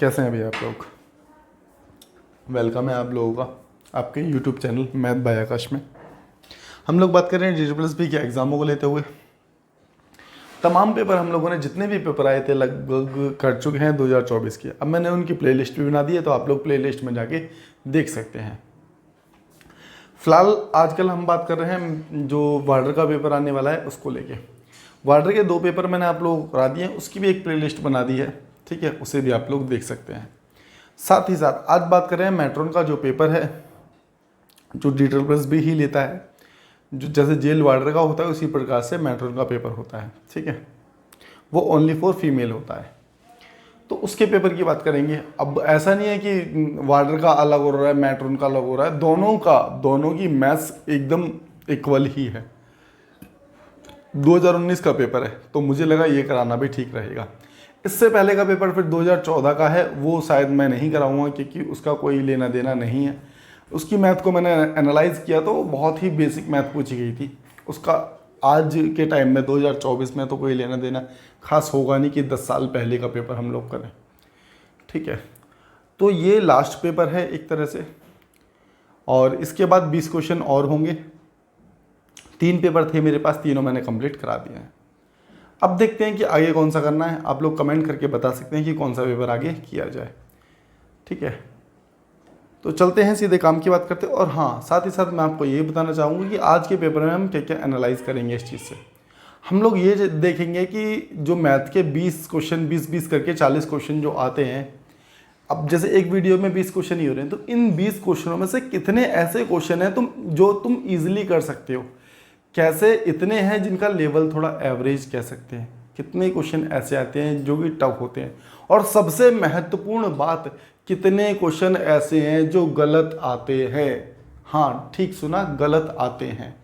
कैसे हैं अभी आप लोग। वेलकम है आप लोगों का आपके यूट्यूब चैनल मैथ बाय आकाश में। हम लोग बात कर रहे हैं DSSB के एग्ज़ामों को लेते हुए। तमाम पेपर हम लोगों ने जितने भी पेपर आए थे लगभग कर चुके हैं 2024 के। अब मैंने उनकी प्लेलिस्ट भी बना दी है, तो आप लोग प्लेलिस्ट में जाके देख सकते हैं। फिलहाल आजकल हम बात कर रहे हैं जो वार्डर का पेपर आने वाला है उसको लेके। वार्डर के 2 पेपर मैंने आप लोगों को करा दिए हैं, उसकी भी एक प्लेलिस्ट बना दी है, ठीक है, उसे भी आप लोग देख सकते हैं। साथ ही साथ आज बात कर रहे हैं मैट्रॉन का जो पेपर है, जो DSSB ही लेता है, जो जैसे जेल वार्डर का होता है उसी प्रकार से मैट्रॉन का पेपर होता है, ठीक है। वो ओनली फॉर फीमेल होता है, तो उसके पेपर की बात करेंगे। अब ऐसा नहीं है कि वार्डर का अलग हो रहा है मैट्रॉन का अलग हो रहा है, दोनों की मैथ्स एकदम इक्वल ही है। 2019 का पेपर है, तो मुझे लगा ये कराना भी ठीक रहेगा। इससे पहले का पेपर फिर 2014 का है, वो शायद मैं नहीं कराऊंगा क्योंकि उसका कोई लेना देना नहीं है। उसकी मैथ को मैंने एनालाइज किया तो बहुत ही बेसिक मैथ पूछी गई थी। उसका आज के टाइम में 2024 में तो कोई लेना देना खास होगा नहीं कि 10 साल पहले का पेपर हम लोग करें, ठीक है। तो ये लास्ट पेपर है एक तरह से, और इसके बाद 20 क्वेश्चन और होंगे। 3 पेपर थे मेरे पास, तीनों मैंने कंप्लीट करा दिए हैं। अब देखते हैं कि आगे कौन सा करना है। आप लोग कमेंट करके बता सकते हैं कि कौन सा पेपर आगे किया जाए, ठीक है। तो चलते हैं सीधे काम की बात करते हैं। और हाँ, साथ ही साथ मैं आपको ये बताना चाहूँगा कि आज के पेपर में हम क्या क्या एनालाइज करेंगे। इस चीज़ से हम लोग ये देखेंगे कि जो मैथ के 20 क्वेश्चन 20-20 करके 40 क्वेश्चन जो आते हैं, अब जैसे एक वीडियो में 20 क्वेश्चन ही हो रहे हैं, तो इन 20 क्वेश्चनों में से कितने ऐसे क्वेश्चन हैं जो तुम ईजिली कर सकते हो, कैसे इतने हैं जिनका लेवल थोड़ा एवरेज कह सकते हैं, कितने क्वेश्चन ऐसे आते हैं जो कि टफ होते हैं, और सबसे महत्वपूर्ण बात, कितने क्वेश्चन ऐसे हैं जो गलत आते हैं। हाँ, ठीक सुना, गलत आते हैं।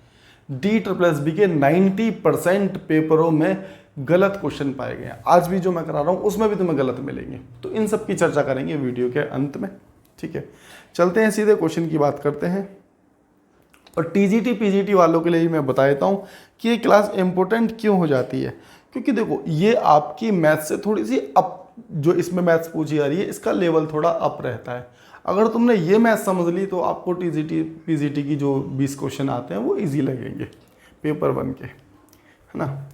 DSSB के 90% पेपरों में गलत क्वेश्चन पाए गए हैं। आज भी जो मैं करा रहा हूँ उसमें भी तुम्हें गलत मिलेंगे, तो इन सब की चर्चा करेंगे वीडियो के अंत में, ठीक है। चलते हैं सीधे क्वेश्चन की बात करते हैं। और TGT PGT वालों के लिए मैं बता देता हूँ कि ये क्लास इंपॉर्टेंट क्यों हो जाती है। क्योंकि देखो, ये आपकी मैथ से थोड़ी सी अप, जो इसमें मैथ्स पूछी जा रही है इसका लेवल थोड़ा अप रहता है। अगर तुमने ये मैथ समझ ली तो आपको TGT PGT की जो 20 क्वेश्चन आते हैं वो इजी लगेंगे पेपर 1 के, है ना।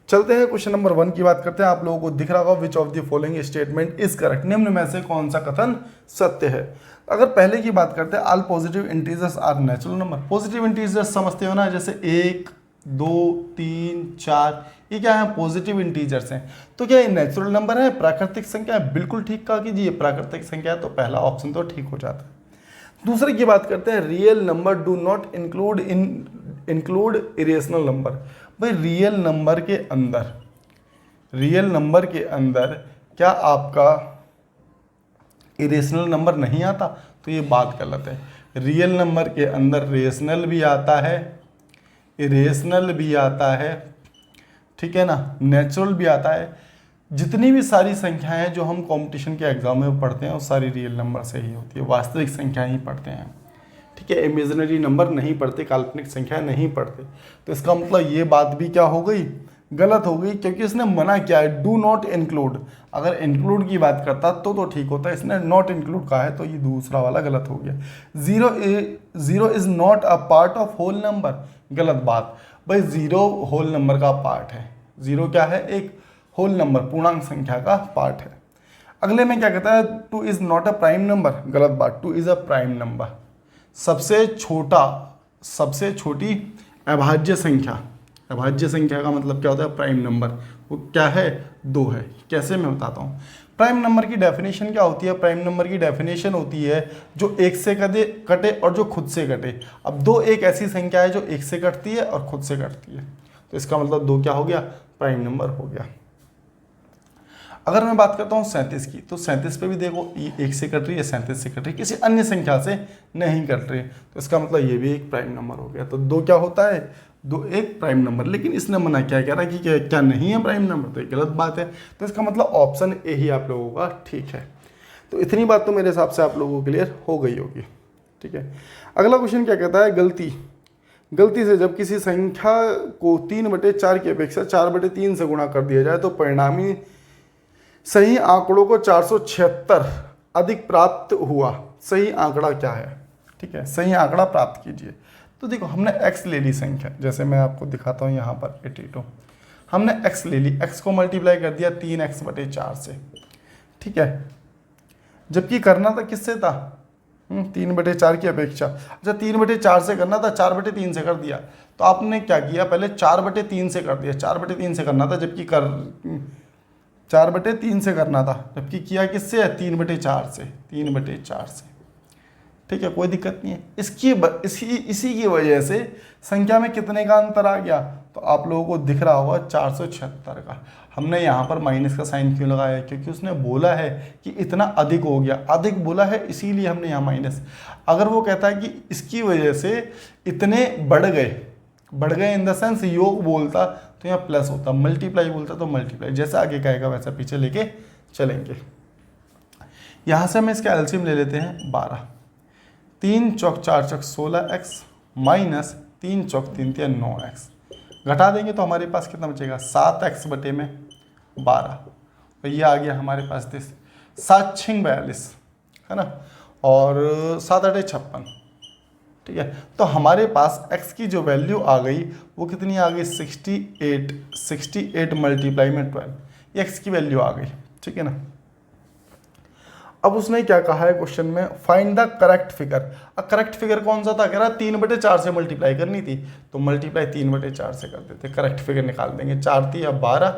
चलते हैं क्वेश्चन नंबर 1 की बात करते हैं। आप लोगों को दिख रहा होगा, which of the following statement is correct, निम्न में से कौन सा कथन सत्य है। अगर पहले की बात करते हैं, all positive integers are natural number. Positive integers समझते हो ना, जैसे 1 2 3 4, ये क्या है, पॉजिटिव इंटीजर्स हैं। तो क्या ये नेचुरल नंबर है, प्राकृतिक संख्या है? बिल्कुल ठीक कहा कि जी ये प्राकृतिक संख्या है, तो पहला ऑप्शन तो ठीक हो जाता है। दूसरे की बात करते हैं, real number do not include irrational number. भाई रियल नंबर के अंदर क्या आपका इरेशनल नंबर नहीं आता? तो ये बात गलत है। रियल नंबर के अंदर रेशनल भी आता है, इरेशनल भी आता है, ठीक है ना, नेचुरल भी आता है। जितनी भी सारी संख्याएं जो हम कंपटीशन के एग्जाम में पढ़ते हैं वो सारी रियल नंबर से ही होती है, वास्तविक संख्याएं ही पढ़ते हैं, ठीक है। इमेजिनरी नंबर नहीं पढ़ते, काल्पनिक संख्या नहीं पढ़ते। तो इसका मतलब ये बात भी क्या हो गई, गलत हो गई, क्योंकि इसने मना किया है डू नॉट इंक्लूड। अगर इंक्लूड की बात करता तो ठीक होता, इसने नॉट इंक्लूड कहा है, तो ये दूसरा वाला गलत हो गया। Zero is not a part of whole number, गलत बात। भाई जीरो होल नंबर का पार्ट है। जीरो क्या है, एक होल नंबर, पूर्णांक संख्या का पार्ट है। अगले में क्या कहता है, 2 is not a prime number, गलत बात। 2 इज अ प्राइम नंबर, सबसे छोटी अभाज्य संख्या। अभाज्य संख्या का मतलब क्या होता है, प्राइम नंबर। वो क्या है, 2 है। कैसे, मैं बताता हूँ। प्राइम नंबर की डेफिनेशन क्या होती है? प्राइम नंबर की डेफिनेशन होती है जो 1 से कटे और जो खुद से कटे। अब 2 एक ऐसी संख्या है जो 1 से कटती है और खुद से कटती है, तो इसका मतलब 2 क्या हो गया, प्राइम नंबर हो गया। अगर मैं बात करता हूँ 37 की, तो 37 पे भी देखो, ये 1 से कट रही है, 37 से कट रही है, किसी अन्य संख्या से नहीं कट रही है, तो इसका मतलब ये भी एक प्राइम नंबर हो गया। तो 2 क्या होता है, 2 एक प्राइम नंबर। लेकिन इसने मना क्या कह रहा है कि क्या नहीं है प्राइम नंबर, तो ये गलत बात है। तो इसका मतलब ऑप्शन ए ही आप लोगों का ठीक है। तो इतनी बात तो मेरे हिसाब से आप लोगों को क्लियर हो गई होगी, ठीक है। अगला क्वेश्चन क्या कहता है, गलती से जब किसी संख्या को 3/4 की अपेक्षा 4/3 से गुणा कर दिया जाए तो परिणामी सही आंकड़ों को 476 अधिक प्राप्त हुआ, सही आंकड़ा क्या है? ठीक है, सही आंकड़ा प्राप्त कीजिए। तो देखो हमने x ले ली संख्या, जैसे मैं आपको दिखाता हूँ यहाँ पर 82, हमने x ले ली, x को मल्टीप्लाई कर दिया 3x/4 से, ठीक है, जबकि करना था किससे था? 3/4 की अपेक्षा। अच्छा 3/4 से करना था, 4/3 से कर दिया। तो आपने क्या किया, पहले 4/3 से कर दिया, 4/3 से करना था, जबकि 4/3 से करना था, जबकि किया किससे है? 3/4 से, 3/4 से। ठीक है, कोई दिक्कत नहीं है। इसी की वजह से संख्या में कितने का अंतर आ गया? तो आप लोगों को दिख रहा होगा 476 का। हमने यहाँ पर माइनस का साइन क्यों लगाया? क्योंकि उसने बोला है कि इतना अधिक हो गया, अधिक बोला है इसीलिए हमने यहाँ माइनस। अगर वो कहता है कि इसकी वजह से इतने बढ़ गए इन द सेंस योग बोलता तो यहाँ प्लस होता, मल्टीप्लाई बोलता तो मल्टीप्लाई, जैसा आगे कहेगा वैसा पीछे लेके चलेंगे। यहाँ से हम इसका एलसीएम ले लेते हैं 12, 3 चौक 4 चौक 16x माइनस 3 चौक 3 3 9x, घटा देंगे तो हमारे पास कितना बचेगा? 7x/12। तो ये आ गया हमारे पास 7 6 42 है ना, और 7 8 56, ठीक है। तो हमारे पास x की जो वैल्यू आ गई वो कितनी आ गई? 68 मल्टीप्लाई में 12, ये x की वैल्यू आ गई, ठीक है ना। अब उसने क्या कहा है क्वेश्चन में? Find the correct figure. अब करेक्ट फिगर कौन सा था? कह रहा 3/4 से मल्टीप्लाई करनी थी, तो मल्टीप्लाई 3/4 से कर देते, करेक्ट फिगर निकाल देंगे। 4 3 12,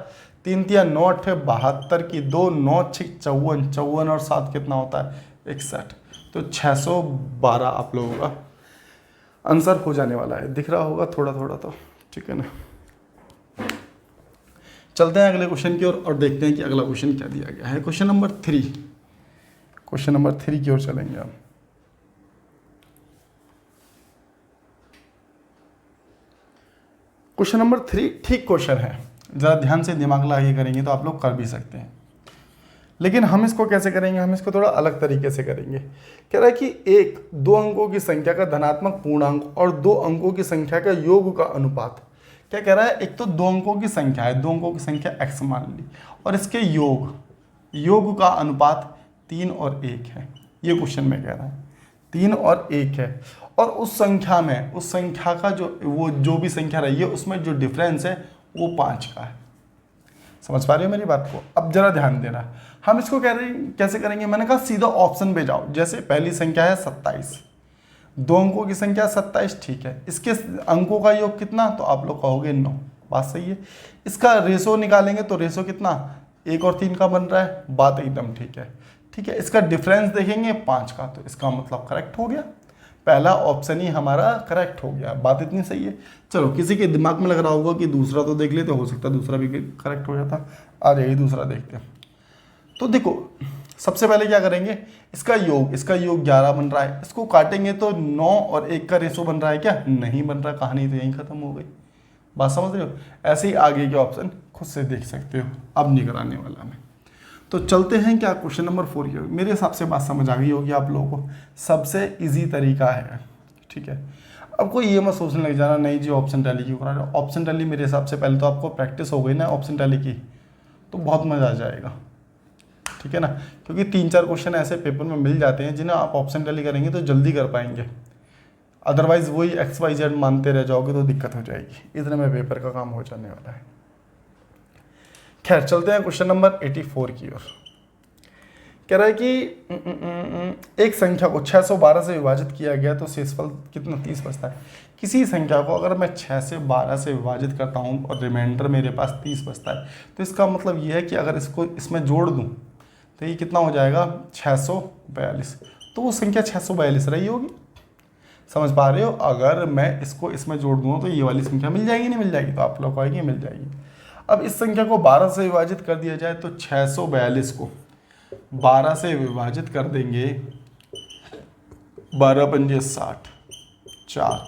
3 3 9 8 72 की 2, 9 6 54, 54 और 7 कितना होता है? 61। तो 612 आप लोगों का आंसर हो जाने वाला है, दिख रहा होगा थोड़ा थोड़ा तो, ठीक है ना। चलते हैं अगले क्वेश्चन की ओर और देखते हैं कि अगला क्वेश्चन क्या दिया गया है। क्वेश्चन नंबर 3 की ओर चलेंगे हम। क्वेश्चन नंबर 3 ठीक क्वेश्चन है, ज़रा ध्यान से दिमाग लगा के करेंगे तो आप लोग कर भी सकते हैं, लेकिन हम इसको कैसे करेंगे? हम इसको थोड़ा अलग तरीके से करेंगे। कह रहा है कि 2 अंकों की संख्या का धनात्मक पूर्णांक और 2 अंकों की संख्या का योग का अनुपात। क्या कह रहा है? एक तो 2 अंकों की संख्या है, 2 अंकों की संख्या x मान ली, और इसके योग का अनुपात 3 और 1 है। ये क्वेश्चन में कह रहा है 3 और 1 है, और उस संख्या का जो भी संख्या रही है उसमें जो डिफरेंस है वो 5 का है। समझ पा रहे हो मेरी बात को? अब जरा ध्यान देना, हम इसको कैसे करेंगे? मैंने कहा सीधा ऑप्शन पे जाओ। जैसे पहली संख्या है 27, 2 अंकों की संख्या 27, ठीक है, इसके अंकों का योग कितना? तो आप लोग कहोगे 9, बात सही है। इसका रेशो निकालेंगे तो रेशो कितना? 1 और 3 का बन रहा है, बात एकदम ठीक है, ठीक है। इसका डिफरेंस देखेंगे 5 का, तो इसका मतलब करेक्ट हो गया, पहला ऑप्शन ही हमारा करेक्ट हो गया, बात इतनी सही है। चलो किसी के दिमाग में लग रहा होगा कि दूसरा तो देख लेते, हो सकता है दूसरा भी करेक्ट हो जाता। आ जाइए दूसरा देखते हैं। तो देखो सबसे पहले क्या करेंगे? इसका योग 11 बन रहा है, इसको काटेंगे तो 9 और 1 का रेशो बन रहा है क्या? नहीं बन रहा, कहानी तो यहीं खत्म हो गई। बात समझ रहे हो? ऐसे ही आगे के ऑप्शन खुद से देख सकते हो, अब नहीं कराने वाला मैं। तो चलते हैं क्या क्वेश्चन नंबर 4 की। मेरे हिसाब से बात समझ आ गई होगी आप लोगों को, सबसे इजी तरीका है, ठीक है। अब कोई ये मत सोचने लग जाना नहीं जी ऑप्शन टैली क्यों करा रहे हो। ऑप्शन टैली मेरे हिसाब से पहले तो आपको प्रैक्टिस हो गई ना ऑप्शन टैली की, तो बहुत मज़ा आ जाएगा, ठीक है ना। क्योंकि 3-4 क्वेश्चन ऐसे पेपर में मिल जाते हैं जिन्हें आप ऑप्शन टैली करेंगे तो जल्दी कर पाएंगे, अदरवाइज वही XYZ मानते रह जाओगे तो दिक्कत हो जाएगी। इतने में पेपर का काम हो जाने वाला है। खैर चलते हैं क्वेश्चन नंबर 84 की ओर। कह रहा है कि एक संख्या को 612 से विभाजित किया गया तो शेषफल कितना? 30 बचता है। किसी संख्या को अगर मैं 6 से 12 से विभाजित करता हूं और रिमाइंडर मेरे पास 30 बचता है, तो इसका मतलब ये है कि अगर इसको इसमें जोड़ दूं तो ये कितना हो जाएगा? 642। तो वो संख्या 642 रही होगी, समझ पा रहे हो? अगर मैं इसको इसमें जोड़ दूंगा तो ये वाली संख्या मिल जाएगी, नहीं मिल जाएगी? तो आप लोग कहेंगे मिल जाएगी। अब इस संख्या को 12 से विभाजित कर दिया जाए तो 642 को 12 से विभाजित कर देंगे, 12 पंजे 60, 4,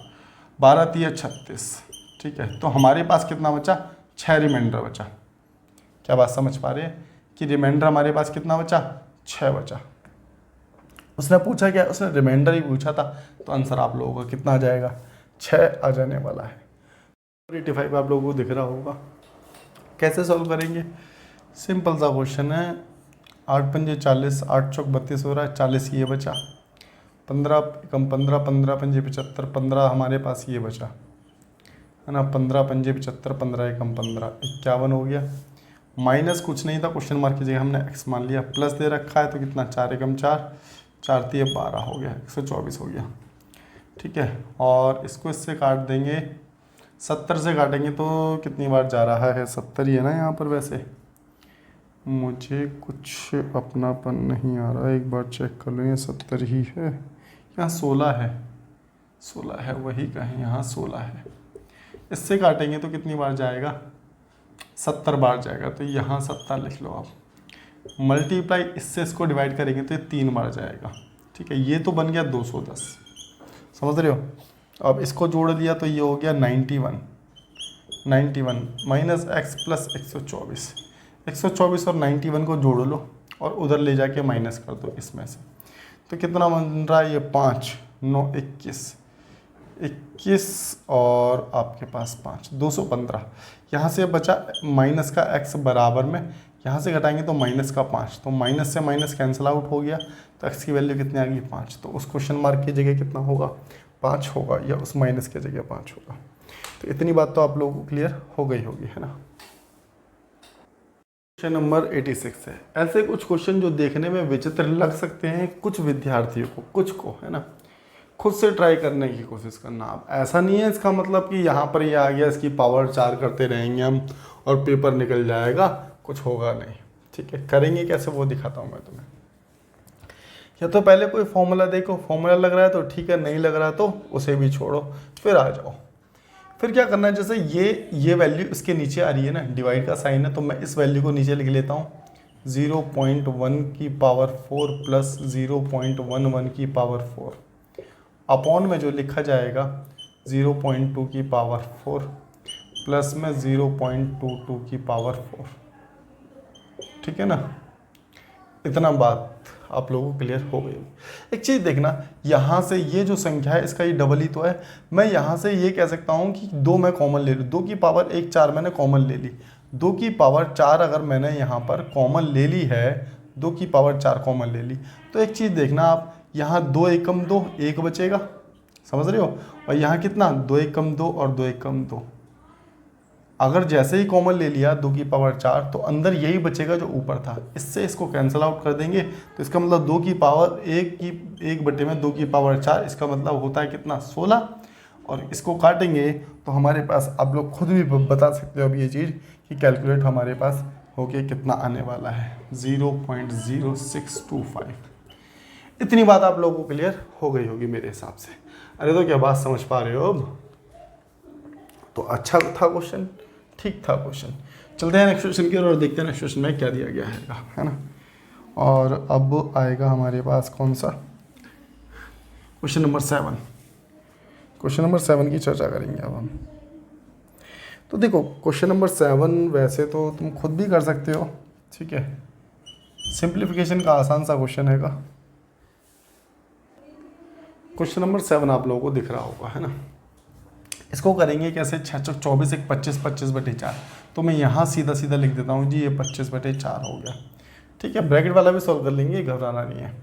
12 तिया 36, ठीक है। तो हमारे पास कितना बचा? 6 रिमाइंडर बचा। क्या बात समझ पा रहे हैं कि रिमाइंडर हमारे पास कितना बचा? 6 बचा। उसने पूछा क्या? उसने रिमाइंडर ही पूछा था, तो आंसर आप लोगों का कितना आ जाएगा? 6 आ जाने वाला है। 85 आप लोगों को दिख रहा होगा। कैसे सॉल्व करेंगे? सिंपल सा क्वेश्चन है, 8 पंजे 40, 8 चौक 32 हो रहा है, 40 ये बचा, 15 कम 15, 15 पंजे 75, 15 हमारे पास ये बचा है ना, 15 पंजे 75, 15 एकम 15, 51 हो गया। माइनस कुछ नहीं था, क्वेश्चन मार्क की जगह हमने एक्स मान लिया, प्लस दे रखा है तो कितना 4 एकम 4, 4 तिये 12 हो गया, 124 हो गया। ठीक है, और इसको इससे काट देंगे, 70 से काटेंगे तो कितनी बार जा रहा है, 70 ही है ना यहाँ पर। वैसे मुझे कुछ अपनापन नहीं आ रहा, एक बार चेक कर लो, ये 70 ही है, यहाँ 16 है, 16 है, वही कहें यहाँ 16 है। इससे काटेंगे तो कितनी बार जाएगा, 70 बार जाएगा, तो यहाँ 70 लिख लो आप। मल्टीप्लाई इससे इसको डिवाइड करेंगे तो ये 3 बार जाएगा। ठीक है, ये तो बन गया 210, समझ रहे हो। अब इसको जोड़ दिया तो ये हो गया 91, 91 माइनस एक्स प्लस 124, 124 और 91 को जोड़ लो और उधर ले जाके माइनस कर दो इसमें से, तो कितना बन रहा है ये 5, 9 21, 21 और आपके पास 5, 215। यहाँ से बचा माइनस का x बराबर में, यहाँ से घटाएंगे तो माइनस का 5, तो माइनस से माइनस कैंसिल आउट हो गया, तो x की वैल्यू कितनी आ गई 5, तो उस क्वेश्चन मार्क की जगह कितना होगा 5 होगा, या उस माइनस की जगह 5 होगा। तो इतनी बात तो आप लोगों को क्लियर हो गई होगी, है ना। क्वेश्चन नंबर 86 है। ऐसे कुछ क्वेश्चन जो देखने में विचित्र लग सकते हैं कुछ विद्यार्थियों को, कुछ को, है ना, खुद से ट्राई करने की कोशिश करना। आप ऐसा नहीं है इसका मतलब कि यहाँ पर ये आ गया इसकी पावर 4 करते रहेंगे हम और पेपर निकल जाएगा, कुछ होगा नहीं। ठीक है, करेंगे कैसे वो दिखाता हूँ मैं तुम्हें। या तो पहले कोई फॉर्मूला देखो, फॉर्मूला लग रहा है तो ठीक है, नहीं लग रहा तो उसे भी छोड़ो, फिर आ जाओ। फिर क्या करना है, जैसे ये वैल्यू इसके नीचे आ रही है ना, डिवाइड का साइन है, तो मैं इस वैल्यू को नीचे लिख लेता हूँ, 0.1 की पावर 4 प्लस 0.11 की पावर 4 अपॉन में जो लिखा जाएगा 0.2 की पावर 4 प्लस में 0.22 की पावर 4। ठीक है ना, इतना बात आप लोगों को क्लियर हो गई। एक चीज़ देखना, यहाँ से ये जो संख्या है इसका ये डबल ही तो है। मैं यहाँ से ये कह सकता हूँ कि 2 मैं कॉमन ले लूँ, 2 की पावर 1 4 मैंने कॉमन ले ली, 2 की पावर 4 अगर मैंने यहाँ पर कॉमन ले ली है, 2 की पावर 4 कॉमन ले ली, तो एक चीज़ देखना आप, यहाँ 2 एकम 2 1 बचेगा, समझ रहे हो, और यहाँ कितना 2 एकम 2 और 2 एकम 2। अगर जैसे ही कॉमन ले लिया 2 की पावर 4 तो अंदर यही बचेगा जो ऊपर था, इससे इसको कैंसिल आउट कर देंगे, तो इसका मतलब 2 की पावर 1 बटे में 2 की पावर 4, इसका मतलब होता है कितना 16। और इसको काटेंगे तो हमारे पास, आप लोग खुद भी बता सकते हो अब ये चीज़ कि कैलकुलेट हमारे पास हो के कितना आने वाला है, 0.0625। इतनी बात आप लोगों को क्लियर हो गई होगी मेरे हिसाब से। अरे तो क्या बात समझ पा रहे हो अब, तो अच्छा था क्वेश्चन, ठीक था क्वेश्चन। चलते हैं नेक्स्ट क्वेश्चन की ओर और देखते हैं नेक्स्ट क्वेश्चन में क्या दिया गया है ना। और अब आएगा हमारे पास कौन सा, क्वेश्चन नंबर 7। क्वेश्चन नंबर 7 की चर्चा करेंगे अब हम। तो देखो क्वेश्चन नंबर 7 वैसे तो तुम खुद भी कर सकते हो, ठीक है, सिंप्लीफिकेशन का आसान सा क्वेश्चन है। क्वेश्चन नंबर 7 आप लोगों को दिख रहा होगा, है ना। इसको करेंगे कैसे, 6 चौक 24 1 25, 25/4, तो मैं यहाँ सीधा सीधा लिख देता हूँ जी, ये 25/4 हो गया। ठीक है, ब्रैकेट वाला भी सॉल्व कर लेंगे, घबराना नहीं है।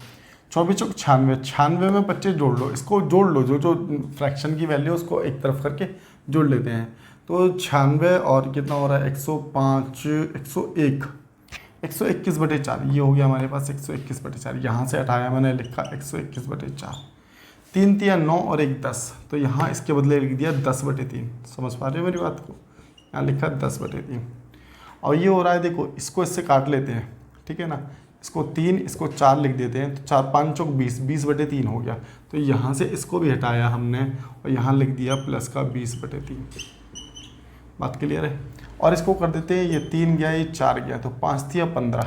24 चौक 96, 96 में 25 जोड़ लो, इसको जोड़ लो, जो फ्रैक्शन की वैल्यू उसको एक तरफ करके जोड़ लेते हैं, तो 96 और कितना हो रहा है 105, 101, 121/4, ये हो गया हमारे पास 121/4। यहाँ से हटाया मैंने, लिखा 121/4, 3 तिया 9 और 1 10, तो यहाँ इसके बदले लिख दिया 10/3। समझ पा रहे हो मेरी बात को, यहाँ लिखा 10/3। और ये हो रहा है, देखो इसको इससे काट लेते हैं, ठीक है ना, इसको 3 इसको 4 लिख देते हैं, तो 4 5 चौक 20, 20/3 हो गया। तो यहाँ से इसको भी हटाया हमने और यहाँ लिख दिया प्लस का 20/3। बात क्लियर है। और इसको कर देते हैं, ये 3 गया, ये 4 गया, तो 5 तिया 15,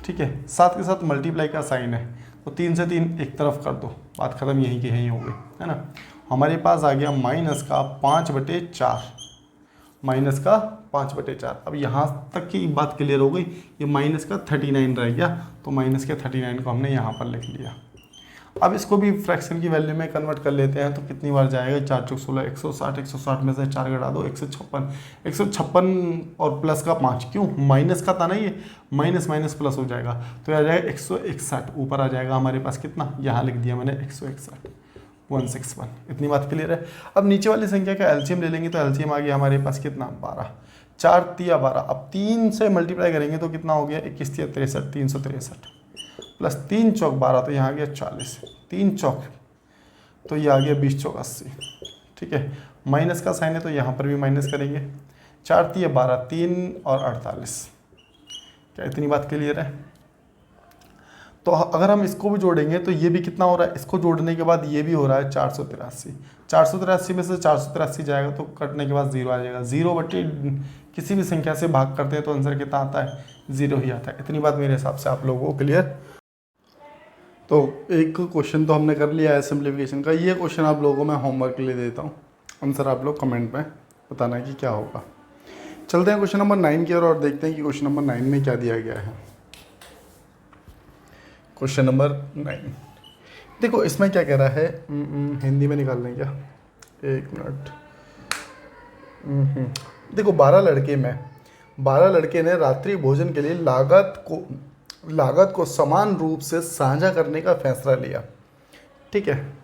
ठीक है, 7 के साथ मल्टीप्लाई का साइन है, तो 3 से 3 एक तरफ कर दो, बात खत्म, यहीं की यहीं हो गई, है ना। हमारे पास आ गया माइनस का 5/4, माइनस का 5/4। अब यहाँ तक की बात क्लियर हो गई, ये माइनस का 39 रह गया, तो माइनस के 39 को हमने यहाँ पर लिख लिया। अब इसको भी फ्रैक्शन की वैल्यू में कन्वर्ट कर लेते हैं तो कितनी बार जाएगा, 4 चौक 16, 160, 160 में से 4 घटा दो 156, 156 और प्लस का 5, क्यों माइनस का था ना ये, माइनस माइनस प्लस हो जाएगा तो आ जाएगा 161, ऊपर आ जाएगा हमारे पास कितना, यहाँ लिख दिया मैंने 161, 161। इतनी बात क्लियर है। अब नीचे वाली संख्या का एलसीएम ले लेंगे तो एलसीएम आ गया हमारे पास कितना, 12, 4 तिया 12, अब 3 से मल्टीप्लाई करेंगे तो कितना हो गया, 21 तिया 63, 363 प्लस 3 चौक 12 तो यहाँ आ गया 40, 3 चौक तो ये आ गया 20 चौक 80, ठीक है। माइनस का साइन है तो यहाँ पर भी माइनस करेंगे, 4 तिया 12, 3 और 48, क्या इतनी बात क्लियर है। तो अगर हम इसको भी जोड़ेंगे तो ये भी कितना हो रहा है, इसको जोड़ने के बाद ये भी हो रहा है 483, 483 में से 483 जाएगा तो कटने के बाद 0 आ जाएगा, 0 बटे किसी भी संख्या से भाग करते हैं तो आंसर कितना आता है, 0 ही आता है। इतनी बात मेरे हिसाब से आप लोगों को क्लियर। तो एक क्वेश्चन तो हमने कर लिया है सिंप्लीफिकेशन का, ये क्वेश्चन आप लोगों को मैं होमवर्क के लिए देता हूँ, आंसर आप लोग कमेंट में बताना कि क्या होगा। चलते हैं क्वेश्चन नंबर 9 की ओर और देखते हैं कि क्वेश्चन नंबर 9 में क्या दिया गया है। क्वेश्चन नंबर 9 देखो, इसमें क्या कह रहा है, हिंदी में निकाल लें क्या, एक मिनट। देखो 12 लड़के ने रात्रि भोजन के लिए लागत को समान रूप से साझा करने का फैसला लिया, ठीक है।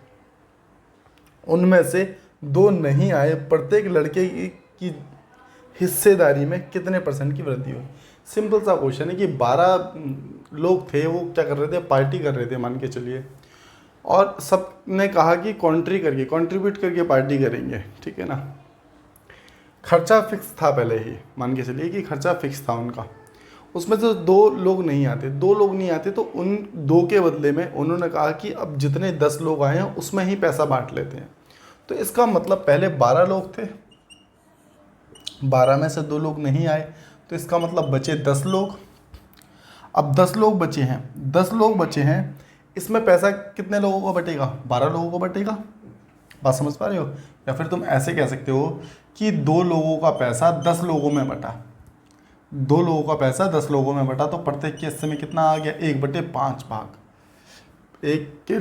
उनमें से 2 नहीं आए, प्रत्येक लड़के की हिस्सेदारी में कितने % की वृद्धि हुई। सिंपल सा क्वेश्चन है कि 12 लोग थे, वो क्या कर रहे थे, पार्टी कर रहे थे मान के चलिए, और सब ने कहा कि कंट्रीब्यूट करके पार्टी करेंगे, ठीक है ना। खर्चा फिक्स था पहले ही, मान के चलिए कि खर्चा फिक्स था उनका, उसमें से 2 लोग नहीं आते तो उन 2 के बदले में उन्होंने कहा कि अब जितने 10 लोग आए हैं उसमें ही पैसा बांट लेते हैं। तो इसका मतलब पहले 12 लोग थे, 12 में से 2 लोग नहीं आए तो इसका मतलब बचे 10 लोग। अब 10 लोग बचे हैं, इसमें पैसा कितने लोगों को बटेगा, 12 लोगों को बटेगा। बात समझ पा रहे हो, या फिर तुम ऐसे कह सकते हो कि 2 लोगों का पैसा 10 लोगों में बटा, 2 लोगों का पैसा 10 लोगों में बटा, तो प्रत्येक के हिस्से में कितना आ गया, 1/5 भाग। एक के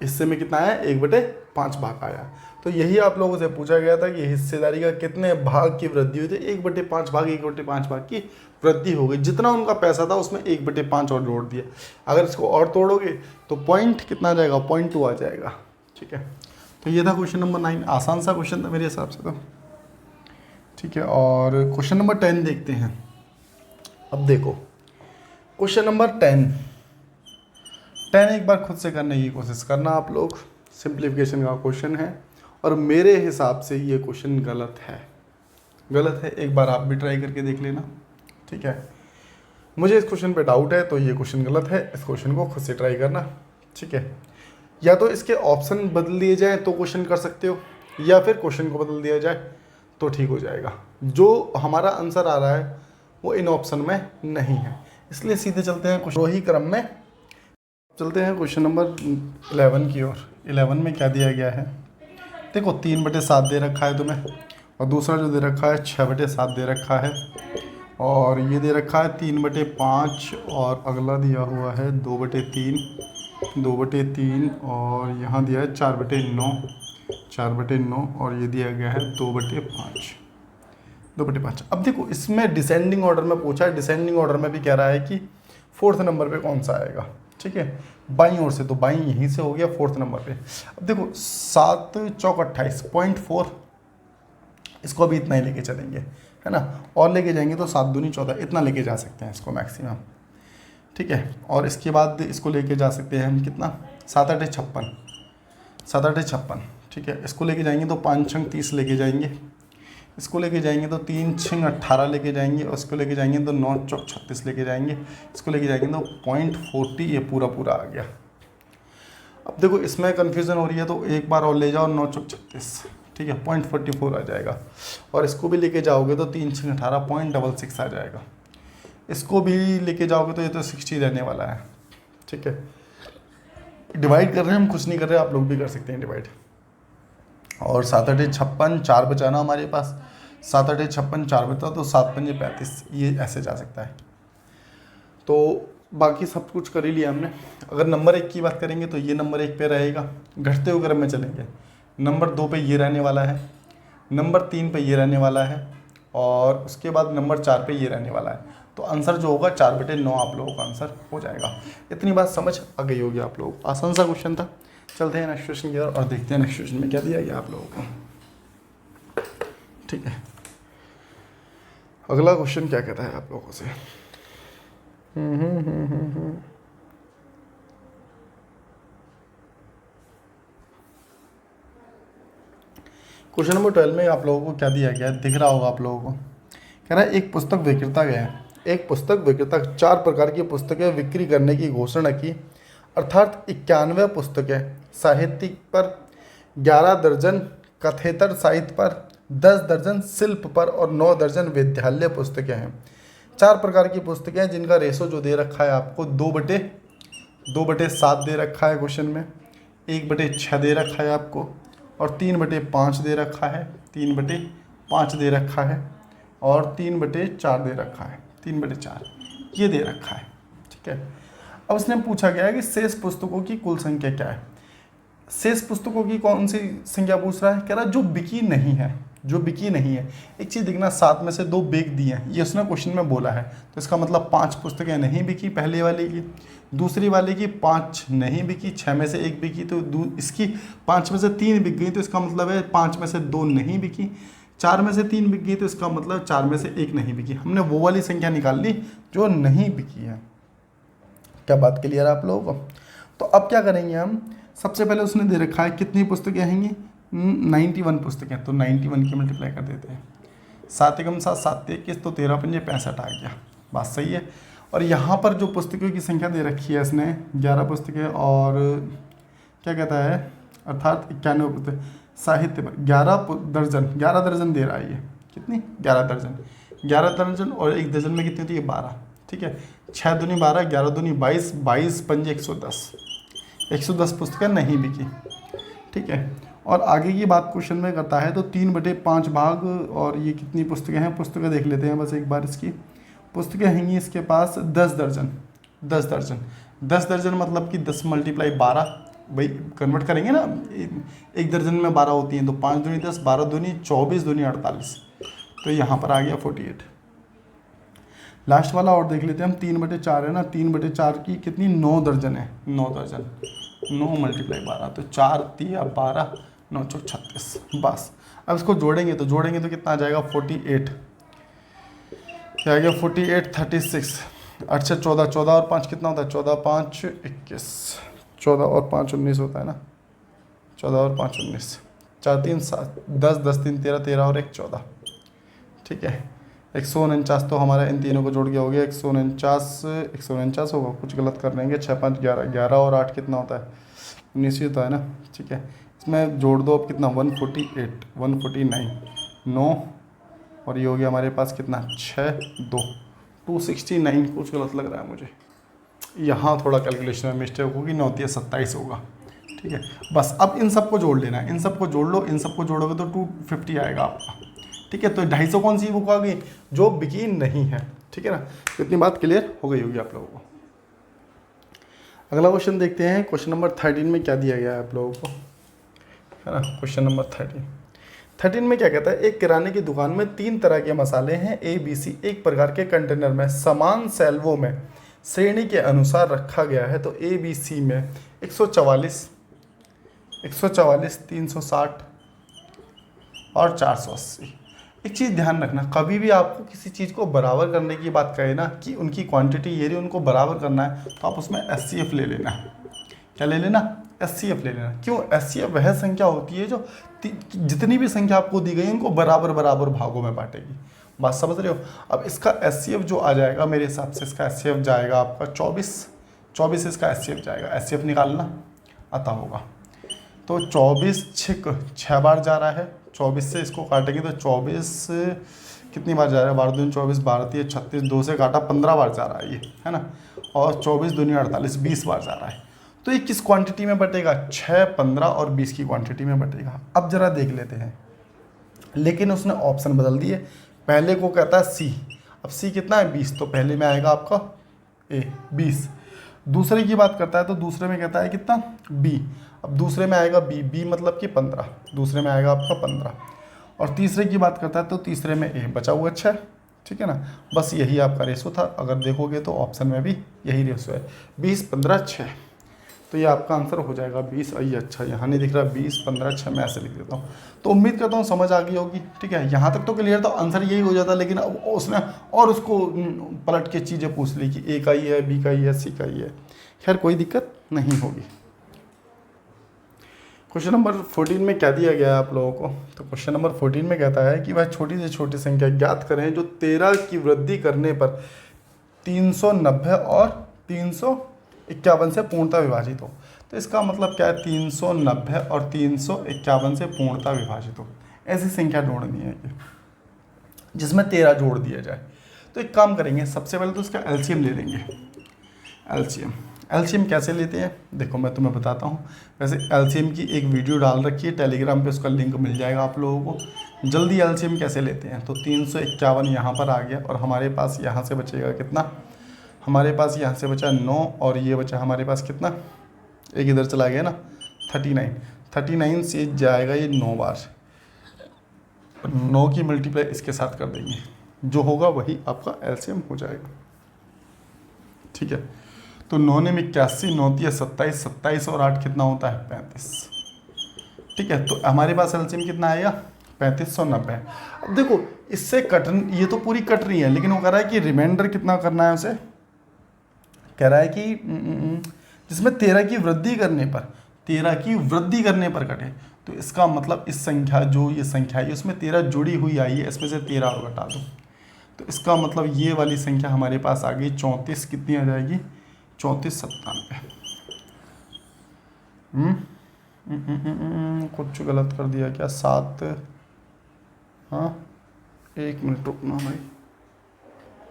हिस्से में कितना आया, 1/5 भाग आया। तो यही आप लोगों से पूछा गया था कि हिस्सेदारी का कितने भाग की वृद्धि हुई थी, 1/5 भाग की वृद्धि हो गई। जितना उनका पैसा था उसमें 1/5 और जोड़ दिया। अगर इसको और तोड़ोगे तो पॉइंट कितना आ जाएगा, 0.2 आ जाएगा, ठीक है। तो ये था क्वेश्चन नंबर 9, आसान सा क्वेश्चन था मेरे हिसाब से तो, ठीक है। और क्वेश्चन नंबर 10 देखते हैं। अब देखो क्वेश्चन नंबर 10 एक बार खुद से करने की कोशिश करना आप लोग, सिंप्लीफिकेशन का क्वेश्चन है और मेरे हिसाब से ये क्वेश्चन गलत है, एक बार आप भी ट्राई करके देख लेना, ठीक है। मुझे इस क्वेश्चन पे डाउट है तो ये क्वेश्चन गलत है, इस क्वेश्चन को खुद से ट्राई करना, ठीक है। या तो इसके ऑप्शन बदल दिए जाए तो क्वेश्चन कर सकते हो, या फिर क्वेश्चन को बदल दिया जाए तो ठीक हो जाएगा। जो हमारा आंसर आ रहा है वो इन ऑप्शन में नहीं है, इसलिए सीधे चलते हैं वही क्रम में चलते हैं क्वेश्चन नंबर 11 की ओर। 11 में क्या दिया गया है, देखो 3/7 दे रखा है तुम्हें, और दूसरा जो दे रखा है 6/7 दे रखा है, और ये दे रखा है 3/5, और अगला दिया हुआ है 2/3, और यहाँ दिया है 4/9, और ये दिया गया है 2/5। अब देखो इसमें डिसेंडिंग ऑर्डर में पूछा है, डिसेंडिंग ऑर्डर में भी कह रहा है कि 4th नंबर पे कौन सा आएगा, ठीक है। बाईं ओर से, तो बाईं यहीं से हो गया 4th नंबर पे। अब देखो 7 चौक 28, 0.4, इसको भी इतना ही लेके चलेंगे, है ना, और लेके जाएंगे तो 7 दूनी 14, इतना लेके जा सकते हैं इसको मैक्सिमम, ठीक है। और इसके बाद इसको लेके जा सकते हैं हम कितना, 7 8 56, ठीक है। इसको लेके जाएंगे तो 5 6 30 लेके जाएंगे, इसको लेके जाएंगे तो 3 6 18 लेके जाएंगे, और इसको लेके जाएंगे तो 9 चौक 36 लेके जाएंगे, इसको लेके जाएंगे तो 0.40, ये पूरा आ गया। अब देखो इसमें कन्फ्यूज़न हो रही है तो एक बार और ले जाओ, 9 चौक 36, ठीक है, 0.44 आ जाएगा। और इसको भी लेके जाओगे तो 3 6 18, 0.66 आ जाएगा। इसको भी लेके जाओगे तो ये तो 60 रहने वाला है, ठीक है। डिवाइड कर रहे हैं हम, कुछ नहीं कर रहे, आप लोग भी कर सकते हैं डिवाइड। और 7 8 56, 4 बचाना हमारे पास, 7 8 56, 4 बचा तो 7 5 35, ये ऐसे जा सकता है। तो बाकी सब कुछ कर ही लिया हमने। अगर नंबर 1 की बात करेंगे तो ये नंबर 1 पे रहेगा, घटते हुए क्रम में चलेंगे। नंबर 2 पे ये रहने वाला है, नंबर 3 पे ये रहने वाला है, और उसके बाद नंबर 4 पे ये रहने वाला है। तो आंसर जो होगा 4/9 आप लोगों का आंसर हो जाएगा। इतनी बात समझ आ गई होगी आप लोगों को। आसान सा क्वेश्चन था। चलते हैं नेक्स्ट क्वेश्चन की ओर और देखते हैं नेक्स्ट क्वेश्चन में क्या दिया गया आप लोगों को। ठीक है, अगला क्वेश्चन क्या कहता है आप लोगों से। क्वेश्चन नंबर 12 में आप लोगों को क्या दिया गया है, दिख रहा होगा आप लोगों को। कह रहा है एक पुस्तक विक्रेता गया है, एक पुस्तक विक्रेता 4 प्रकार की पुस्तकें बिक्री करने की घोषणा की, अर्थात 91 पुस्तकें साहित्यिक पर, 11 दर्जन कथेतर साहित्य पर, 10 दर्जन शिल्प पर और 9 दर्जन विद्यालय पुस्तकें हैं। 4 प्रकार की पुस्तकें हैं जिनका रेशो जो दे रखा है आपको 2/7 दे रखा है क्वेश्चन में, 1/6 दे रखा है आपको, और 3/5 दे रखा है, 3/5 दे रखा है, और 3/4 दे रखा है, 3/4 ये दे रखा है। ठीक है, अब इसने पूछा गया है कि शेष पुस्तकों की कुल संख्या क्या है। शेष पुस्तकों की कौन सी संख्या पूछ रहा है, कह रहा है जो बिकी नहीं है, जो बिकी नहीं है। एक चीज़ देखना, 7 में से 2 बेच दी हैं, ये उसने क्वेश्चन में बोला है, तो इसका मतलब 5 पुस्तकें नहीं बिकी पहले वाले की, दूसरी वाले की 5 नहीं बिकी, 6 में से 1 बिकी, तो इसकी 5 में से 3 बिक गई, तो इसका मतलब है 5 में से 2 नहीं बिकी, 4 में से 3 बिक गई, तो इसका मतलब 4 में से 1 नहीं बिकी। हमने वो वाली संख्या निकाल ली जो नहीं बिकी है। क्या बात क्लियर है आप लोगों को। तो अब क्या करेंगे हम, सबसे पहले उसने दे रखा है कितनी पुस्तकें आएंगी, 91 पुस्तकें, तो 91 की मल्टीप्लाई कर देते हैं। 7 एकम 7, 7 21, तो 13 पंजे 65 आ गया। बात सही है। और यहाँ पर जो पुस्तकों की संख्या दे रखी है इसने 11 पुस्तकें, और क्या कहता है, अर्थात 91 पुस्तक साहित्य पर 11 दर्जन दे रहा है ये। कितनी, 11 दर्जन, और 1 दर्जन में कितनी होती है, 12। ठीक है, 6 दूनी 12, 11 दूनी 22, 22 पंजे 110 पुस्तकें नहीं बिकी। ठीक है, और आगे की बात क्वेश्चन में करता है तो 3/5 भाग, और ये कितनी पुस्तकें हैं, पुस्तकें देख लेते हैं बस एक बार। इसकी पुस्तकें हैं इसके पास 10 दर्जन मतलब कि 10 × 12, भाई कन्वर्ट करेंगे ना, 1 दर्जन में 12 होती हैं, तो 5 दूनी 10, 12 दूनी 24, दूनी 48, तो यहाँ पर आ गया 48। लास्ट वाला और देख लेते हैं हम, 3/4 है ना, 3/4 की कितनी, 9 दर्जन है, 9 दर्जन, 9 × 12, तो 4 3 12, 9 4 36। बस अब इसको जोड़ेंगे तो कितना आ जाएगा, 48। क्या आ गया, 48 36, अच्छा 14 और 5 कितना होता है, 14 5 21, 14 और 5 19 होता है ना, 14 और 5 19, 4 3 7 10 10 3 13 13 और 1 14। ठीक है, 149 तो हमारा इन तीनों को जोड़ के हो गया 149 होगा, कुछ गलत कर लेंगे, 6 5 11, 11 और 8 कितना होता है, 19 ही होता है ना। ठीक है, इसमें जोड़ दो अब कितना, 148 149 9, और ये हो गया हमारे पास कितना, 6 2 269, कुछ गलत लग रहा है मुझे, यहाँ थोड़ा कैलकुलेशन में मिस्टेक होगी, 9 3 27 होगा। ठीक है, बस अब इन सबको जोड़ लेना है, इन सबको जोड़ लो, इन सबको जोड़ोगे तो 250 आएगा आपका। ठीक है, तो 250 कौन सी बुक आ गई, जो बिकी नहीं है। ठीक है ना, तो इतनी बात क्लियर हो गई होगी आप लोगों को। अगला क्वेश्चन देखते हैं, क्वेश्चन नंबर 13 में क्या दिया गया है आप लोगों को, है ना। क्वेश्चन नंबर 13 में क्या कहता है, एक किराने की दुकान में 3 तरह के मसाले हैं ABC, एक प्रकार के कंटेनर में समान सेल्वों में श्रेणी के अनुसार रखा गया है। तो ABC में 144 360 और 480। एक चीज़ ध्यान रखना, कभी भी आपको किसी चीज़ को बराबर करने की बात करें ना, कि उनकी क्वांटिटी ये रही, उनको बराबर करना है, तो आप उसमें SCF ले लेना। क्या ले लेना, SCF ले लेना। क्यों, SCF वह संख्या होती है जो जितनी भी संख्या आपको दी गई उनको बराबर बराबर भागों में बांटेगी। बात समझ रहे हो। अब इसका SCF जो आ जाएगा, मेरे हिसाब से इसका SCF जाएगा आपका 24 इसका SCF जाएगा। SCF निकालना आता होगा तो 24 6 बार जा रहा है, 24 से इसको काटेंगे तो 24 कितनी बार जा रहा है, 12 दूनी 24, 12 3 36, 2 से काटा 15 बार जा रहा है ये, है ना। और 24 दूनी 48, 20 बार जा रहा है। तो ये किस क्वांटिटी में बटेगा, 6 15 और 20 की क्वांटिटी में बटेगा। अब जरा देख लेते हैं, लेकिन उसने ऑप्शन बदल दिए। पहले को कहता है C, अब C कितना है 20, तो पहले में आएगा आपका ए 20। दूसरे की बात करता है तो दूसरे में कहता है कितना बी। अब दूसरे में आएगा बी मतलब कि 15, दूसरे में आएगा आपका 15। और तीसरे की बात करता है तो तीसरे में ए बचा हुआ 6, ठीक है ना। बस यही आपका रेशो था, अगर देखोगे तो ऑप्शन में भी यही रेशो है 20 15 6। तो ये आपका आंसर हो जाएगा 20। ये अच्छा यहाँ नहीं दिख रहा 20 15 6, मैं ऐसे लिख देता हूँ। तो उम्मीद करता हूँ समझ आ गई होगी, ठीक है। यहाँ तक तो क्लियर था, आंसर यही हो जाता, लेकिन अब उसने और उसको पलट के चीज़ें पूछ ली कि ए का ही है, बी का ही है, सी का ही है। खैर कोई दिक्कत नहीं होगी। क्वेश्चन नंबर 14 में क्या दिया गया है आप लोगों को? तो क्वेश्चन नंबर 14 में कहता है कि वह छोटी से छोटी संख्या ज्ञात करें जो 13 की वृद्धि करने पर 390 और 351 से पूर्णतः विभाजित हो। तो इसका मतलब क्या है, 390 और 351 से पूर्णतः विभाजित हो। ऐसी संख्या ढूंढनी है कि जिसमें 13 जोड़ दिया जाए। तो एक काम करेंगे, सबसे पहले तो इसका एलसीएम ले लेंगे। एलसीएम कैसे लेते हैं देखो मैं तुम्हें बताता हूँ। वैसे एलसीएम की एक वीडियो डाल रखी है टेलीग्राम पे, उसका लिंक मिल जाएगा आप लोगों को। जल्दी एलसीएम कैसे लेते हैं, तो 351 यहाँ पर आ गया और हमारे पास यहाँ से बचेगा कितना, हमारे पास यहाँ से बचा 9 और ये बचा हमारे पास कितना, एक इधर चला गया ना 39 से जाएगा ये 9 बार, 9 की मल्टीप्लाई इसके साथ कर देंगे, जो होगा वही आपका एलसीएम हो जाएगा, ठीक है। तो 9 ने 81, 9 तिया 27, 27 और 8 कितना होता है 35, ठीक है। तो हमारे पास एलसीएम कितना आएगा 3590। अब देखो इससे कट, ये तो पूरी कट रही है, लेकिन वो कह रहा है कि रिमाइंडर कितना करना है उसे, कह रहा है कि जिसमें 13 की वृद्धि करने पर, 13 की वृद्धि करने पर कटे। तो इसका मतलब इस संख्या, जो ये संख्या है उसमें 13 जुड़ी हुई आई है, इसमें से 13 और घटा दो। तो इसका मतलब ये वाली संख्या हमारे पास आ गई 34, कितनी आ जाएगी 3497। कुछ गलत कर दिया क्या, 7, हाँ 1 मिनट रुकना भाई,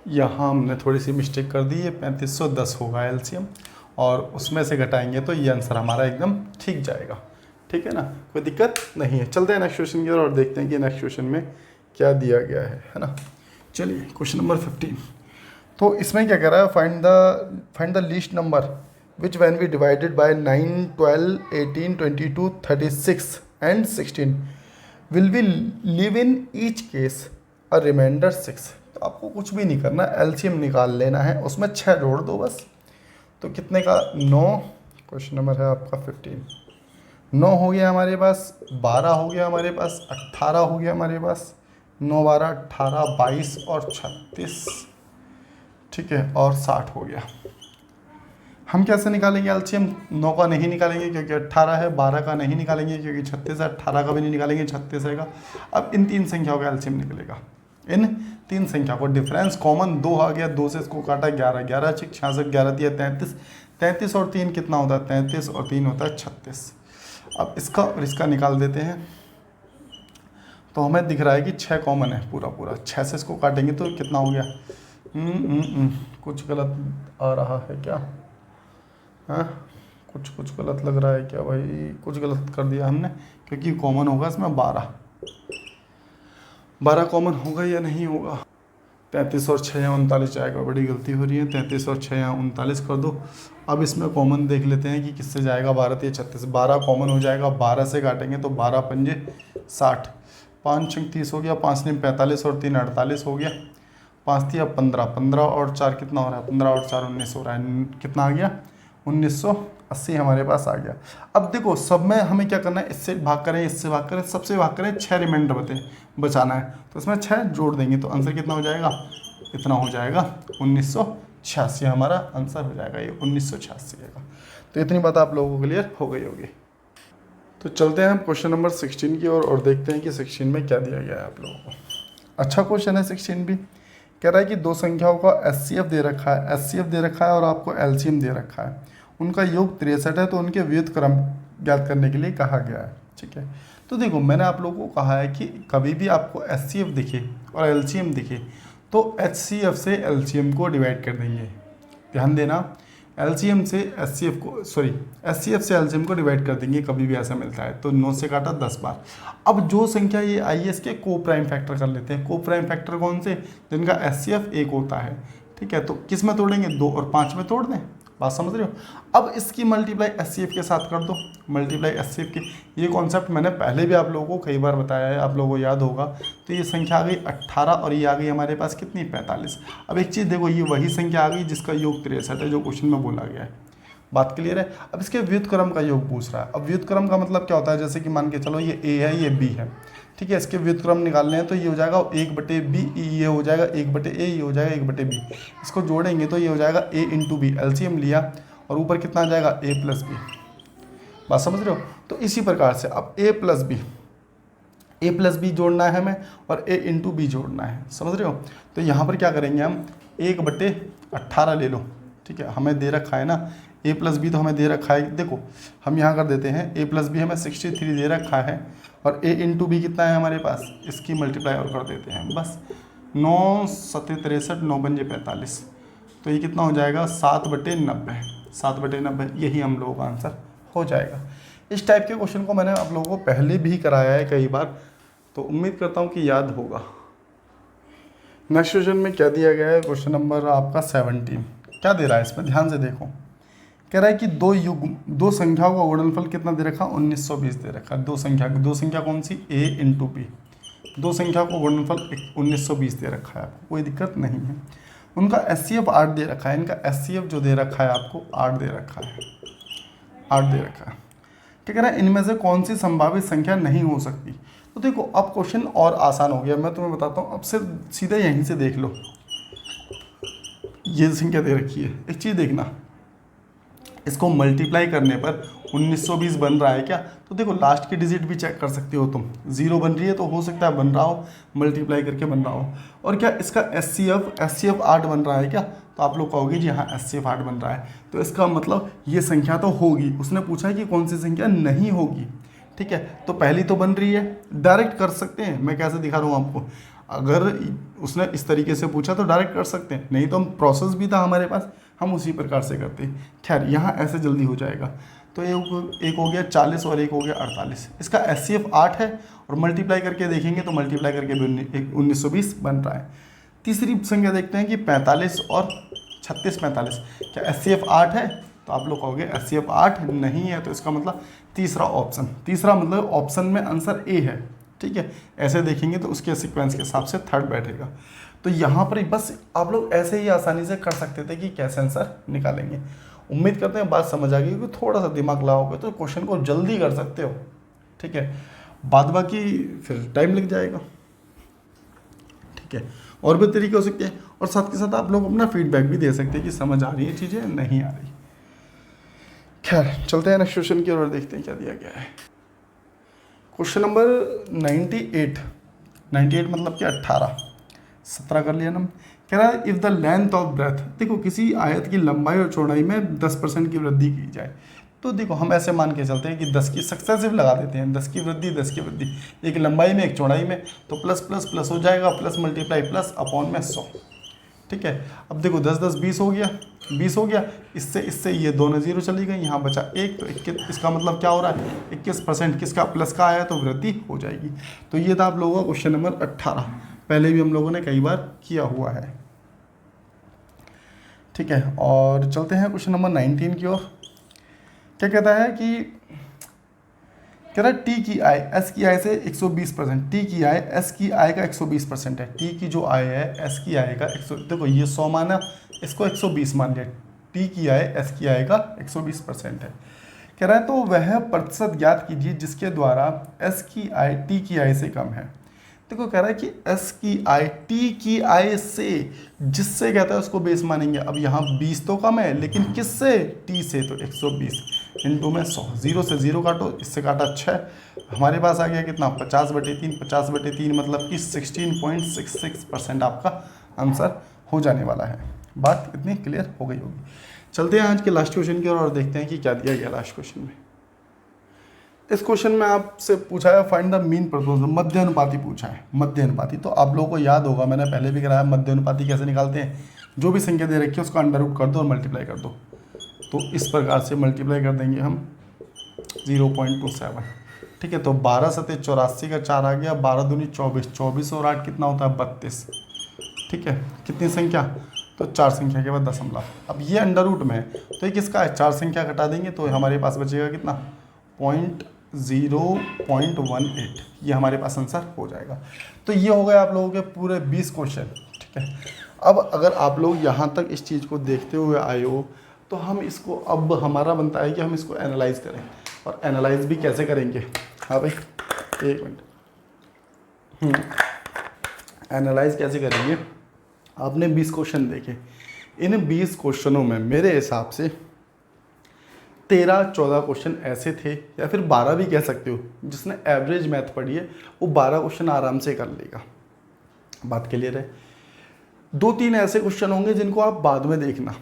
यहाँ हमने थोड़ी सी मिस्टेक कर दी, ये 3510 होगा एलसीएम, और उसमें से घटाएंगे तो ये आंसर हमारा एकदम ठीक जाएगा, ठीक है ना, कोई दिक्कत नहीं है। चलते हैं नेक्स्ट क्वेश्चन की ओर और देखते हैं कि नेक्स्ट क्वेश्चन में क्या दिया गया है ना। चलिए क्वेश्चन नंबर 15। तो इसमें क्या कह रहा है, find the least number which when we divided by 9 12 18 22 36 and 16 will be live in each case a reminder 6। तो आपको कुछ भी नहीं करना, एलसीएम निकाल लेना है, उसमें 6 जोड़ दो बस। तो कितने का 9, क्वेश्चन नंबर है आपका 15, 9 हो गया हमारे पास, 12 हो गया हमारे पास, 18 हो गया हमारे पास, 9 12 18 22 और 36, ठीक है, और 60 हो गया। हम कैसे निकालेंगे एलसीएम, 9 का नहीं निकालेंगे क्योंकि 18 है, 12 का नहीं निकालेंगे क्योंकि 36 है, 18 का भी नहीं निकालेंगे 36 है। अब इन 3 संख्याओं का एलसीएम निकलेगा, इन 3 संख्या को डिफरेंस कॉमन 2 आ गया, 2 से इसको काटा 11, 11 6 66, 11 दिया 33, 33 और 3 कितना होता है 33 और 3 होता है 36। अब इसका और इसका निकाल देते हैं, तो हमें दिख रहा है कि 6 कॉमन है पूरा पूरा, 6 से इसको काटेंगे तो कितना हो गया, कुछ गलत आ रहा है क्या, हाँ कुछ गलत लग रहा है क्या भाई, कुछ गलत कर दिया हमने, क्योंकि कॉमन होगा इसमें 12 कॉमन होगा या नहीं होगा, 33 और 6 या 39 जाएगा, बड़ी गलती हो रही है, 33 और 6 या 39 कर दो। अब इसमें कॉमन देख लेते हैं कि किससे जाएगा, 12 3 36, 12 कॉमन हो जाएगा, 12 से काटेंगे तो 12 पंजे 60, 5 6 30 हो गया, 5 9 45 और 3 48 हो गया, 5 3 15, 15 और 4 कितना हो रहा है, 15 और 4 19 हो रहा है, कितना आ गया 1980 हमारे पास आ गया। अब देखो सब में हमें क्या करना है, इससे भाग करें, इससे भाग करें, सबसे भाग करें, 6 रिमाइंडर बचाना है, तो इसमें 6 जोड़ देंगे तो आंसर कितना हो जाएगा, इतना हो जाएगा 1986 हमारा आंसर हो जाएगा, ये 1986 आएगा। तो इतनी बात आप लोगों को क्लियर हो गई होगी। तो चलते हैं हम क्वेश्चन नंबर 16 की ओर और देखते हैं कि 16 में क्या दिया गया है आप लोगों को। अच्छा क्वेश्चन है 16 भी, कह रहा है कि 2 संख्याओं का एचसीएफ दे रखा है, एचसीएफ दे रखा है और आपको एलसीएम दे रखा है, उनका योग 63 है, तो उनके व्युत क्रम ज्ञात करने के लिए कहा गया है, ठीक है। तो देखो मैंने आप लोगों को कहा है कि कभी भी आपको एचसीएफ दिखे और एलसीएम दिखे तो एचसीएफ से एलसीएम को डिवाइड कर देंगे, ध्यान देना, एलसीएम से एचसीएफ को, सॉरी एचसीएफ से एलसीएम को डिवाइड कर देंगे, कभी भी ऐसा मिलता है। तो 9 से काटा 10 बार। अब जो संख्या ये आई है इसके को प्राइम फैक्टर कर लेते हैं। को प्राइम फैक्टर कौन से, जिनका एचसीएफ 1 होता है, ठीक है, तो किस में तोड़ेंगे, 2 और 5 में तोड़ दें, बात समझ रहे हो। अब इसकी मल्टीप्लाई HCF के साथ कर दो, मल्टीप्लाई HCF की। ये कॉन्सेप्ट मैंने पहले भी आप लोगों को कई बार बताया है, आप लोगों को याद होगा। तो ये संख्या आ गई 18 और ये आ गई हमारे पास कितनी, 45। अब एक चीज़ देखो, ये वही संख्या आ गई जिसका योग 63 है, जो क्वेश्चन में बोला गया है। बात क्लियर है। अब इसके व्युत्क्रम का योग पूछ रहा है। अब व्युत्क्रम का मतलब क्या होता है, जैसे कि मान के चलो ये A है, ये B है, ठीक है। इसके व्युत्क्रम निकालने हैं तो ये हो जाएगा 1/B, ये हो जाएगा 1/A, ये हो जाएगा 1/B। इसको जोड़ेंगे तो ये हो जाएगा A × B, LCM लिया और ऊपर कितना आ जाएगा, A + B। बात समझ रहे हो। तो इसी प्रकार से अब A + B जोड़ना है हमें और A × B जोड़ना है, समझ रहे हो। तो यहाँ पर क्या करेंगे हम, 1/18 ले लो, ठीक है। हमें दे रखा है ना A + B, तो हमें दे रखा है, देखो हम यहाँ कर देते हैं A + B हमें 63 दे रखा है और A × B कितना है हमारे पास, इसकी मल्टीप्लाई और कर देते हैं बस। 9 7 63, 9 5 45, तो ये कितना हो जाएगा, 7/90, 7/90, यही हम लोगों का आंसर हो जाएगा। इस टाइप के क्वेश्चन को मैंने आप लोगों को पहले भी कराया है कई बार, तो उम्मीद करता हूँ कि याद होगा। नेक्स्ट क्वेश्चन में क्या दिया गया है, क्वेश्चन नंबर आपका 17 क्या दे रहा है, इसमें ध्यान से देखो। कह रहा है कि दो संख्याओं का गुणनफल कितना दे रखा, 1920 दे रखा है। दो संख्या कौन सी, A × B, दो संख्या को गुणनफल 1920 दे रखा है आपको, कोई दिक्कत नहीं है। उनका HCF 8 दे रखा है, इनका HCF जो दे रखा है आपको 8 दे रखा है, 8 दे रखा है। क्या कह रहा है, इनमें से कौन सी संभावित संख्या नहीं हो सकती। तो देखो अब क्वेश्चन और आसान हो गया, मैं तुम्हें बताता हूँ। अब से सीधे यहीं से देख लो, ये संख्या दे रखी है, एक चीज़ देखना, इसको मल्टीप्लाई करने पर 1920 बन रहा है क्या। तो देखो लास्ट की डिजिट भी चेक कर सकते हो तुम, 0 बन रही है तो हो सकता है बन रहा हो, मल्टीप्लाई करके बन रहा हो। और क्या इसका HCF 8 बन रहा है क्या, तो आप लोग कहोगे जी हाँ HCF 8 बन रहा है, तो इसका मतलब ये संख्या तो होगी। उसने पूछा है कि कौन सी संख्या नहीं होगी, ठीक है। तो पहली तो बन रही है, डायरेक्ट कर सकते हैं, मैं कैसे दिखा रहा हूँ आपको। अगर उसने इस तरीके से पूछा तो डायरेक्ट कर सकते हैं, नहीं तो हम प्रोसेस भी था हमारे पास, हम उसी प्रकार से करते हैं। खैर यहाँ ऐसे जल्दी हो जाएगा। तो एक हो गया 40 और एक हो गया 48। इसका HCF 8 है और मल्टीप्लाई करके देखेंगे तो मल्टीप्लाई करके भी 1920 बन रहा है। तीसरी संख्या देखते हैं कि 45 और 36 45, क्या HCF 8 है, तो आप लोग कहोगे HCF 8 नहीं है, तो इसका मतलब तीसरा मतलब ऑप्शन में आंसर A है, ठीक है। ऐसे देखेंगे तो उसके सीक्वेंस के हिसाब से थर्ड बैठेगा। तो यहाँ पर बस आप लोग ऐसे ही आसानी से कर सकते थे कि कैसे आंसर निकालेंगे। उम्मीद करते हैं बात समझ आ गई, क्योंकि थोड़ा सा दिमाग लगाओगे तो क्वेश्चन को जल्दी कर सकते हो, ठीक है। बाद बाकी फिर टाइम लग जाएगा, ठीक है। और भी तरीके हो सकते हैं, और साथ के साथ आप लोग अपना फीडबैक भी दे सकते हैं कि समझ आ रही है चीज़ें, नहीं आ रही। खैर चलते हैं नेक्स्ट क्वेश्चन की ओर, देखते हैं क्या दिया गया है। क्वेश्चन नंबर 98 मतलब कि 18, 17 कर लिया ना। कह रहा है if the length of breath, देखो किसी आयत की लंबाई और चौड़ाई में 10% की वृद्धि की जाए, तो देखो हम ऐसे मान के चलते हैं कि 10 की सक्सेसिव लगा देते हैं, 10 की वृद्धि 10 की वृद्धि, एक लंबाई में एक चौड़ाई में, तो प्लस प्लस प्लस हो जाएगा, प्लस मल्टीप्लाई प्लस अपॉन में 100, ठीक है। अब देखो 10 10 20 हो गया, 20 हो गया, इससे ये दोनों जीरो चली गई, यहाँ बचा 1, तो 21, इसका मतलब क्या हो रहा है 21% किसका, प्लस का आया, तो वृद्धि हो जाएगी। तो ये था आप लोगों का क्वेश्चन नंबर 18, पहले भी हम लोगों ने कई बार किया हुआ है, ठीक है। और चलते हैं क्वेश्चन नंबर 19 की ओर। क्या कहता है कि कह रहा है टी की आय एस की आय से 120%, टी की आय एस की आय का 120% है। टी की जो आय है एस की आय का 100, देखो ये 100 माना, इसको 120 मान लिया। टी की आय एस की आय का 120% है। कह रहा है तो वह प्रतिशत ज्ञात कीजिए जिसके द्वारा एस की आय टी की आय से कम है। देखो कह रहा है कि एस की आय टी की आय से, जिससे कहता है उसको बेस मानेंगे। अब यहाँ 20 तो कम है, लेकिन किससे, टी से, तो 120 इंटू में 100, 0 से 0 काटो, इससे काटा 6, हमारे पास आ गया कितना 50/3, 50/3 मतलब कि 16.66% आपका आंसर हो जाने वाला है। बात इतनी क्लियर हो गई होगी। चलते हैं आज के लास्ट क्वेश्चन की ओर और देखते हैं कि क्या दिया गया लास्ट क्वेश्चन में। इस क्वेश्चन में आपसे पूछा है फाइंड द मीन प्रपोर्शनल, मध्य अनुपाती पूछा है। मध्य अनुपाती तो आप लोगों को याद होगा, मैंने पहले भी कराया। मध्य अनुपाती कैसे निकालते हैं, जो भी संख्या दे रखी है उसका अंडर रूट कर दो और मल्टीप्लाई कर दो। तो इस प्रकार से मल्टीप्लाई कर देंगे हम 0.27, ठीक है। तो 12 सते 84 का 4 आ गया, 12 दूनी 24, 24 और 8 कितना होता है 32, ठीक है। कितनी संख्या तो 4 संख्या के बाद दशमलव। अब ये अंडर रूट में है तो ये किसका है, 4 संख्या घटा देंगे तो हमारे पास बचेगा कितना, 0.18। ये हमारे पास आंसर हो जाएगा। तो ये हो गए आप लोगों के पूरे 20 क्वेश्चन, ठीक है। अब अगर आप लोग यहाँ तक इस चीज़ को देखते हुए आए हो तो हम इसको, अब हमारा बनता है कि हम इसको एनालाइज करें। और एनालाइज भी कैसे करेंगे, हाँ भाई एक मिनट, एनालाइज कैसे करेंगे। आपने 20 क्वेश्चन देखे, इन 20 क्वेश्चनों में मेरे हिसाब से 13-14 क्वेश्चन ऐसे थे, या फिर 12 भी कह सकते हो, जिसने एवरेज मैथ पढ़ी है वो 12 क्वेश्चन आराम से कर लेगा। बात क्लियर है। 2-3 ऐसे क्वेश्चन होंगे जिनको आप बाद में देखना,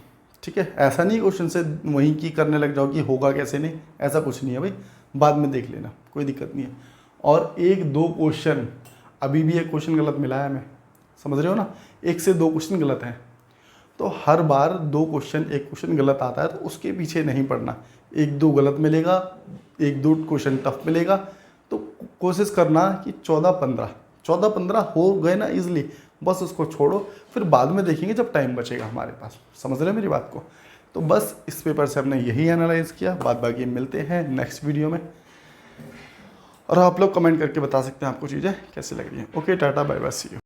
ठीक है। ऐसा नहीं क्वेश्चन से वहीं की करने लग जाओ कि होगा कैसे, नहीं, ऐसा कुछ नहीं है भाई, बाद में देख लेना, कोई दिक्कत नहीं है। और 1-2 क्वेश्चन, अभी भी एक क्वेश्चन गलत मिला है हमें, समझ रहे हो ना, 1 से 2 क्वेश्चन गलत हैं। तो हर बार 2 क्वेश्चन, एक क्वेश्चन गलत आता है तो उसके पीछे नहीं पड़ना। 1-2 गलत मिलेगा, 1-2 क्वेश्चन टफ मिलेगा, तो कोशिश करना कि 14-15 हो गए ना इजीली, बस उसको छोड़ो, फिर बाद में देखेंगे जब टाइम बचेगा हमारे पास। समझ रहे हो मेरी बात को। तो बस इस पेपर से हमने यही एनालाइज किया। बाद बाकी मिलते हैं नेक्स्ट वीडियो में, और आप लोग कमेंट करके बता सकते हैं आपको चीज़ें कैसी लग रही हैं। Okay, tata bye bye, see you.